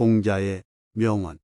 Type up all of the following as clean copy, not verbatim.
공자의 명언.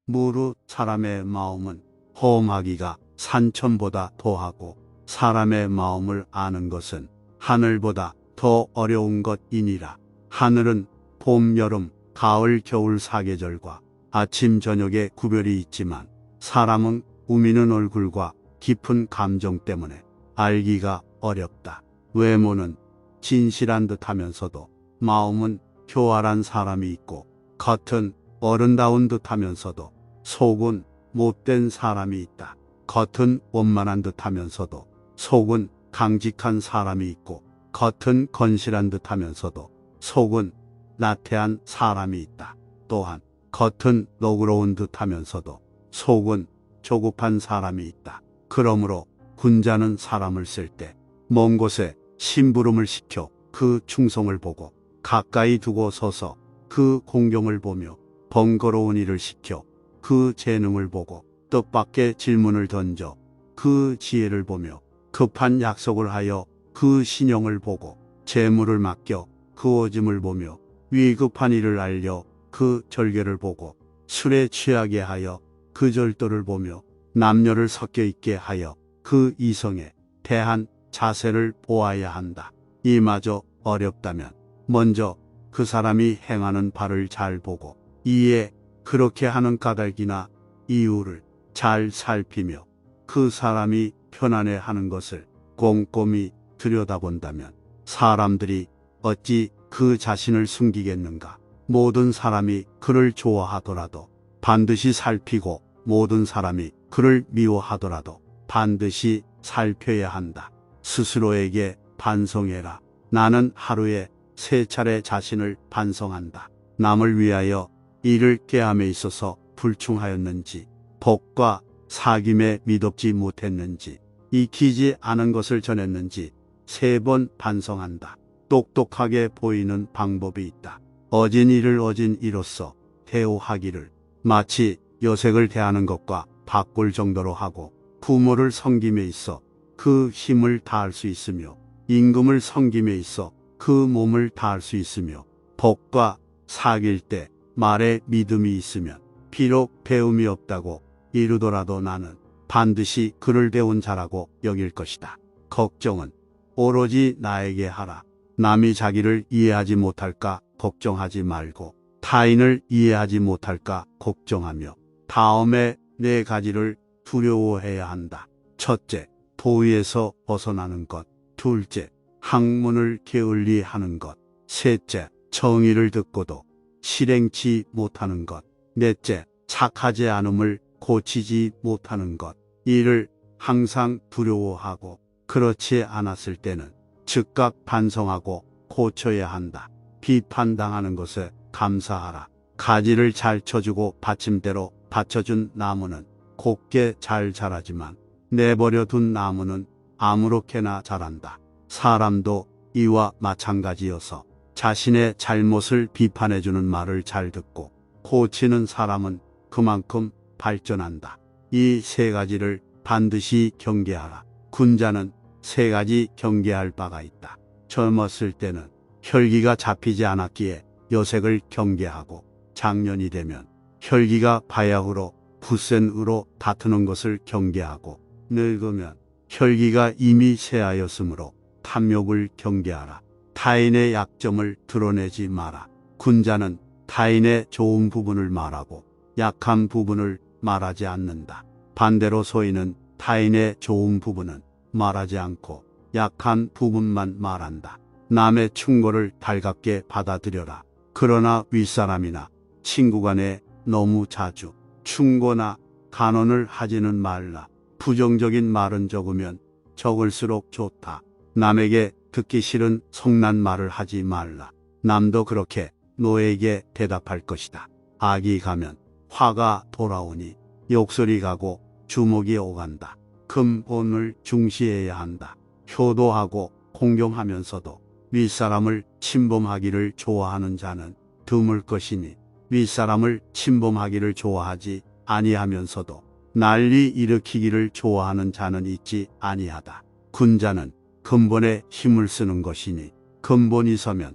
무릇 사람의 마음은 험하기가 산천보다 더하고 사람의 마음을 아는 것은 하늘보다 더 어려운 것이니라. 하늘은 봄, 여름, 가을, 겨울 사계절과 아침, 저녁의 구별이 있지만 사람은 우미는 얼굴과 깊은 감정 때문에 알기가 어렵다. 외모는 진실한 듯 하면서도 마음은 교활한 사람이 있고, 겉은 어른다운 듯 하면서도 속은 못된 사람이 있다. 겉은 원만한 듯 하면서도 속은 강직한 사람이 있고, 겉은 건실한 듯 하면서도 속은 나태한 사람이 있다. 또한 겉은 너그러운 듯 하면서도 속은 조급한 사람이 있다. 그러므로 군자는 사람을 쓸 때 먼 곳에 심부름을 시켜 그 충성을 보고 가까이 두고 서서 그 공경을 보며 번거로운 일을 시켜 그 재능을 보고 뜻밖의 질문을 던져 그 지혜를 보며 급한 약속을 하여 그 신용을 보고 재물을 맡겨 그 오짐을 보며 위급한 일을 알려 그 절개를 보고 술에 취하게 하여 그 절도를 보며 남녀를 섞여 있게 하여 그 이성에 대한 자세를 보아야 한다. 이마저 어렵다면 먼저 그 사람이 행하는 바를 잘 보고 이에 그렇게 하는 까닭이나 이유를 잘 살피며 그 사람이 편안해하는 것을 꼼꼼히 들여다본다면 사람들이 어찌 그 자신을 숨기겠는가. 모든 사람이 그를 좋아하더라도 반드시 살피고 모든 사람이 그를 미워하더라도 반드시 살펴야 한다. 스스로에게 반성해라. 나는 하루에 3차례 자신을 반성한다. 남을 위하여 이를 꾀함에 있어서 불충하였는지, 복과 사귐에 미덥지 못했는지, 익히지 않은 것을 전했는지 3번 반성한다. 똑똑하게 보이는 방법이 있다. 어진 일을 어진 이로써 대우하기를 마치 여색을 대하는 것과 바꿀 정도로 하고, 부모를 섬김에 있어 그 힘을 다할 수 있으며 임금을 섬김에 있어 그 몸을 다할 수 있으며 복과 사귈 때 말에 믿음이 있으면 비록 배움이 없다고 이르더라도 나는 반드시 그를 배운 자라고 여길 것이다. 걱정은 오로지 나에게 하라. 남이 자기를 이해하지 못할까 걱정하지 말고 타인을 이해하지 못할까 걱정하며 다음에 4가지를 두려워해야 한다. 첫째, 도의에서 벗어나는 것. 둘째, 학문을 게을리하는 것. 셋째, 정의를 듣고도 실행치 못하는 것. 넷째, 착하지 않음을 고치지 못하는 것. 이를 항상 두려워하고 그렇지 않았을 때는 즉각 반성하고 고쳐야 한다. 비판당하는 것에 감사하라. 가지를 잘 쳐주고 받침대로 받쳐준 나무는 곱게 잘 자라지만 내버려 둔 나무는 아무렇게나 자란다. 사람도 이와 마찬가지여서 자신의 잘못을 비판해주는 말을 잘 듣고 고치는 사람은 그만큼 발전한다. 이 3가지를 반드시 경계하라. 군자는 3가지 경계할 바가 있다. 젊었을 때는 혈기가 잡히지 않았기에 여색을 경계하고, 장년이 되면 혈기가 바약으로 굳센 의로 다투는 것을 경계하고, 늙으면 혈기가 이미 쇠하였으므로 탐욕을 경계하라. 타인의 약점을 드러내지 마라. 군자는 타인의 좋은 부분을 말하고 약한 부분을 말하지 않는다. 반대로 소인은 타인의 좋은 부분은 말하지 않고 약한 부분만 말한다. 남의 충고를 달갑게 받아들여라. 그러나 윗사람이나 친구 간에 너무 자주 충고나 간언을 하지는 말라. 부정적인 말은 적으면 적을수록 좋다. 남에게 듣기 싫은 성난 말을 하지 말라. 남도 그렇게 너에게 대답할 것이다. 악이 가면 화가 돌아오니 욕설이 가고 주먹이 오간다. 근본을 중시해야 한다. 효도하고 공경하면서도 윗사람을 침범하기를 좋아하는 자는 드물 것이니, 윗사람을 침범하기를 좋아하지 아니하면서도 난리 일으키기를 좋아하는 자는 있지 아니하다. 군자는 근본에 힘을 쓰는 것이니 근본이 서면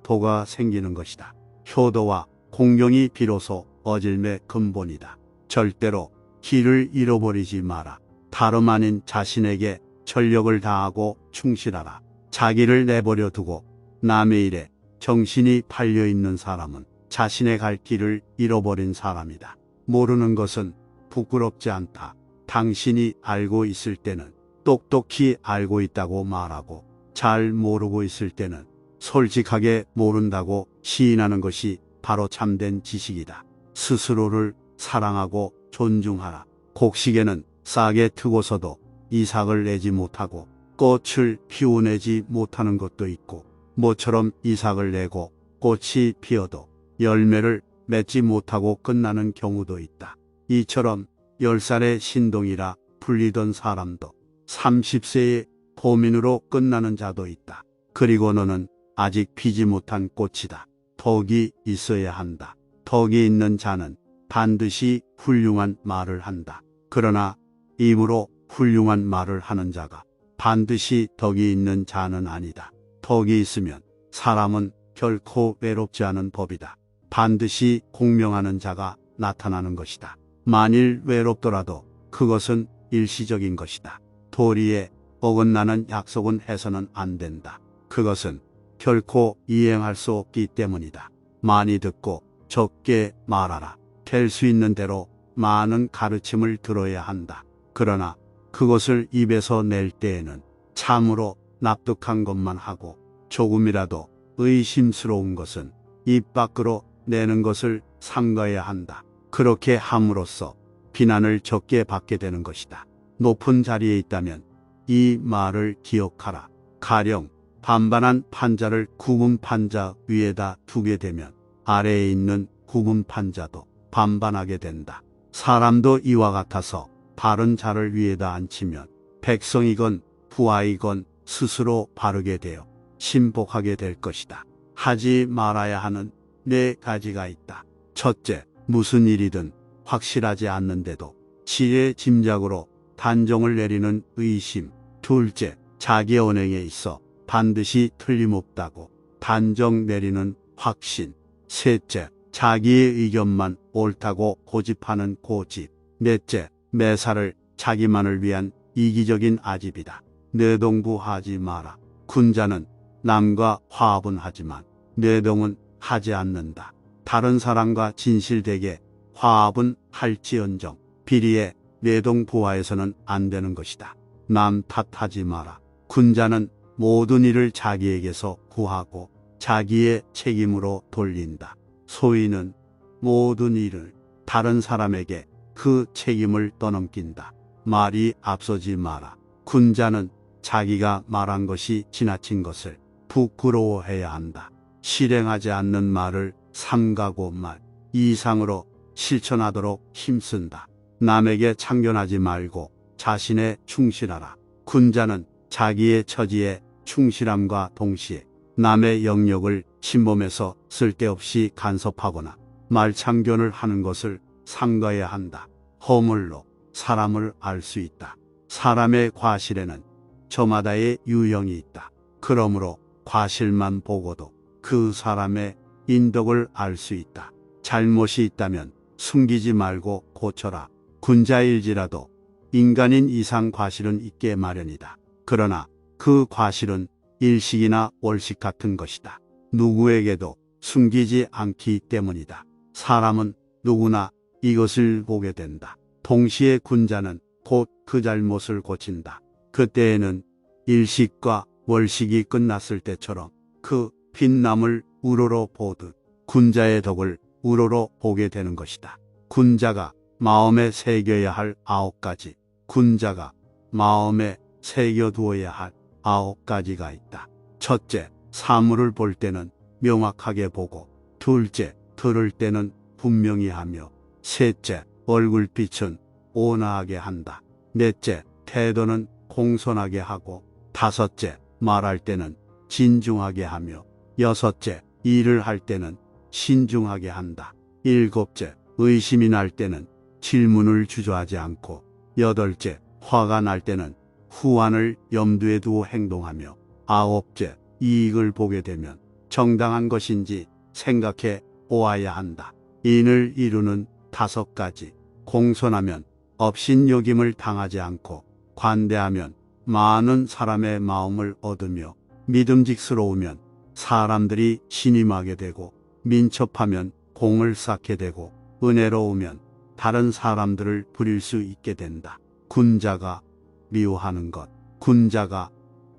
도가 생기는 것이다. 효도와 공경이 비로소 어질매 근본이다. 절대로 길을 잃어버리지 마라. 다름 아닌 자신에게 전력을 다하고 충실하라. 자기를 내버려 두고 남의 일에 정신이 팔려 있는 사람은 자신의 갈 길을 잃어버린 사람이다. 모르는 것은 부끄럽지 않다. 당신이 알고 있을 때는 똑똑히 알고 있다고 말하고, 잘 모르고 있을 때는 솔직하게 모른다고 시인하는 것이 바로 참된 지식이다. 스스로를 사랑하고 존중하라. 곡식에는 싹에 트고서도 이삭을 내지 못하고 꽃을 피워내지 못하는 것도 있고, 모처럼 이삭을 내고 꽃이 피어도 열매를 맺지 못하고 끝나는 경우도 있다. 이처럼 10살의 신동이라 불리던 사람도 30세의 도민으로 끝나는 자도 있다. 그리고 너는 아직 피지 못한 꽃이다. 덕이 있어야 한다. 덕이 있는 자는 반드시 훌륭한 말을 한다. 그러나 입으로 훌륭한 말을 하는 자가 반드시 덕이 있는 자는 아니다. 덕이 있으면 사람은 결코 외롭지 않은 법이다. 반드시 공명하는 자가 나타나는 것이다. 만일 외롭더라도 그것은 일시적인 것이다. 도리에 어긋나는 약속은 해서는 안 된다. 그것은 결코 이행할 수 없기 때문이다. 많이 듣고 적게 말하라. 될 수 있는 대로 많은 가르침을 들어야 한다. 그러나 그것을 입에서 낼 때에는 참으로 납득한 것만 하고, 조금이라도 의심스러운 것은 입 밖으로 내는 것을 삼가야 한다. 그렇게 함으로써 비난을 적게 받게 되는 것이다. 높은 자리에 있다면 이 말을 기억하라. 가령 반반한 판자를 구분 판자 위에다 두게 되면 아래에 있는 구분 판자도 반반하게 된다. 사람도 이와 같아서 바른 자를 위에다 앉히면 백성이건 부하이건 스스로 바르게 되어 신복하게 될 것이다. 하지 말아야 하는 4가지가 있다. 첫째, 무슨 일이든 확실하지 않는데도 지혜 짐작으로 단정을 내리는 의심. 둘째, 자기 언행에 있어 반드시 틀림없다고 단정 내리는 확신. 셋째, 자기의 의견만 옳다고 고집하는 고집. 넷째, 매사를 자기만을 위한 이기적인 아집이다. 내동부하지 마라. 군자는 남과 화합은 하지만 내동은 하지 않는다. 다른 사람과 진실되게 화합은 할지언정 비리에 내동부하에서는 안 되는 것이다. 남 탓하지 마라. 군자는 모든 일을 자기에게서 구하고 자기의 책임으로 돌린다. 소인은 모든 일을 다른 사람에게 그 책임을 떠넘긴다. 말이 앞서지 마라. 군자는 자기가 말한 것이 지나친 것을 부끄러워해야 한다. 실행하지 않는 말을 삼가고 말 이상으로 실천하도록 힘쓴다. 남에게 참견하지 말고 자신에 충실하라. 군자는 자기의 처지에 충실함과 동시에 남의 영역을 침범해서 쓸데없이 간섭하거나 말참견을 하는 것을 삼가야 한다. 허물로 사람을 알 수 있다. 사람의 과실에는 저마다의 유형이 있다. 그러므로 과실만 보고도 그 사람의 인덕을 알 수 있다. 잘못이 있다면 숨기지 말고 고쳐라. 군자일지라도 인간인 이상 과실은 있게 마련이다. 그러나 그 과실은 일식이나 월식 같은 것이다. 누구에게도 숨기지 않기 때문이다. 사람은 누구나 이것을 보게 된다. 동시에 군자는 곧 그 잘못을 고친다. 그때에는 일식과 월식이 끝났을 때처럼 그 빛남을 우러러 보듯 군자의 덕을 우러러 보게 되는 것이다. 군자가 마음에 새겨야 할 9가지, 군자가 마음에 새겨두어야 할 9가지가 있다. 첫째, 사물을 볼 때는 명확하게 보고, 둘째, 들을 때는 분명히 하며, 셋째, 얼굴빛은 온화하게 한다. 넷째, 태도는 공손하게 하고, 다섯째, 말할 때는 진중하게 하며, 여섯째, 일을 할 때는 신중하게 한다. 일곱째, 의심이 날 때는 질문을 주저하지 않고, 여덟째, 화가 날 때는 후환을 염두에 두고 행동하며, 아홉째, 이익을 보게 되면 정당한 것인지 생각해 보아야 한다. 인을 이루는 5가지. 공손하면 업신여김을 당하지 않고, 관대하면 많은 사람의 마음을 얻으며, 믿음직스러우면 사람들이 신임하게 되고, 민첩하면 공을 쌓게 되고, 은혜로우면 다른 사람들을 부릴 수 있게 된다. 군자가 미워하는 것. 군자가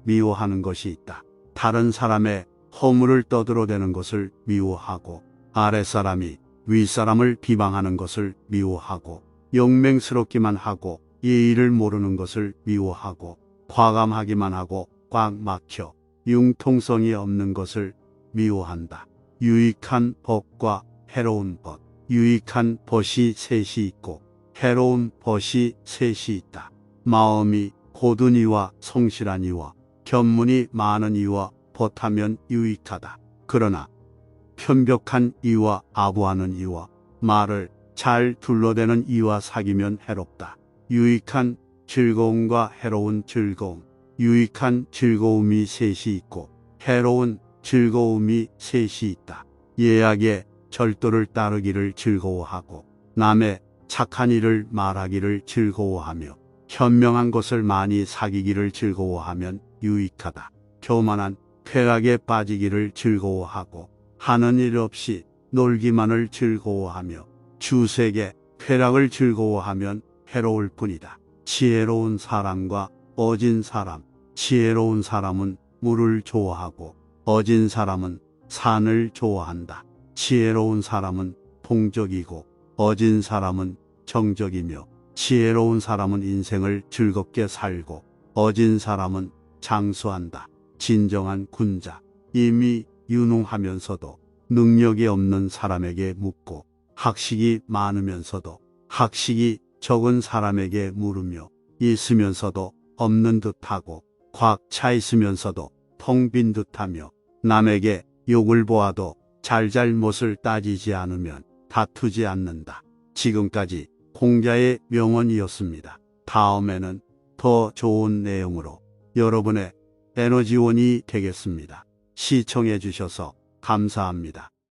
미워하는 것이 있다. 다른 사람의 허물을 떠들어대는 것을 미워하고, 아랫사람이 윗사람을 비방하는 것을 미워하고, 영맹스럽기만 하고 예의를 모르는 것을 미워하고, 과감하기만 하고 꽉 막혀 융통성이 없는 것을 미워한다. 유익한 법과 해로운 법. 유익한 벗이 셋이 있고 해로운 벗이 셋이 있다. 마음이 고든 이와 성실한 이와 견문이 많은 이와 벗하면 유익하다. 그러나 편벽한 이와 아부하는 이와 말을 잘 둘러대는 이와 사귀면 해롭다. 유익한 즐거움과 해로운 즐거움. 유익한 즐거움이 셋이 있고 해로운 즐거움이 셋이 있다. 예약의 절도를 따르기를 즐거워하고 남의 착한 일을 말하기를 즐거워하며 현명한 것을 많이 사귀기를 즐거워하면 유익하다. 교만한 쾌락에 빠지기를 즐거워하고 하는 일 없이 놀기만을 즐거워하며 주색의 쾌락을 즐거워하면 해로울 뿐이다. 지혜로운 사람과 어진 사람. 지혜로운 사람은 물을 좋아하고 어진 사람은 산을 좋아한다. 지혜로운 사람은 동적이고 어진 사람은 정적이며 지혜로운 사람은 인생을 즐겁게 살고 어진 사람은 장수한다. 진정한 군자. 이미 유능하면서도 능력이 없는 사람에게 묻고 학식이 많으면서도 학식이 적은 사람에게 물으며 있으면서도 없는 듯하고 꽉 차 있으면서도 텅 빈 듯하며 남에게 욕을 보아도 잘잘못을 따지지 않으면 다투지 않는다. 지금까지 공자의 명언이었습니다. 다음에는 더 좋은 내용으로 여러분의 에너지원이 되겠습니다. 시청해 주셔서 감사합니다.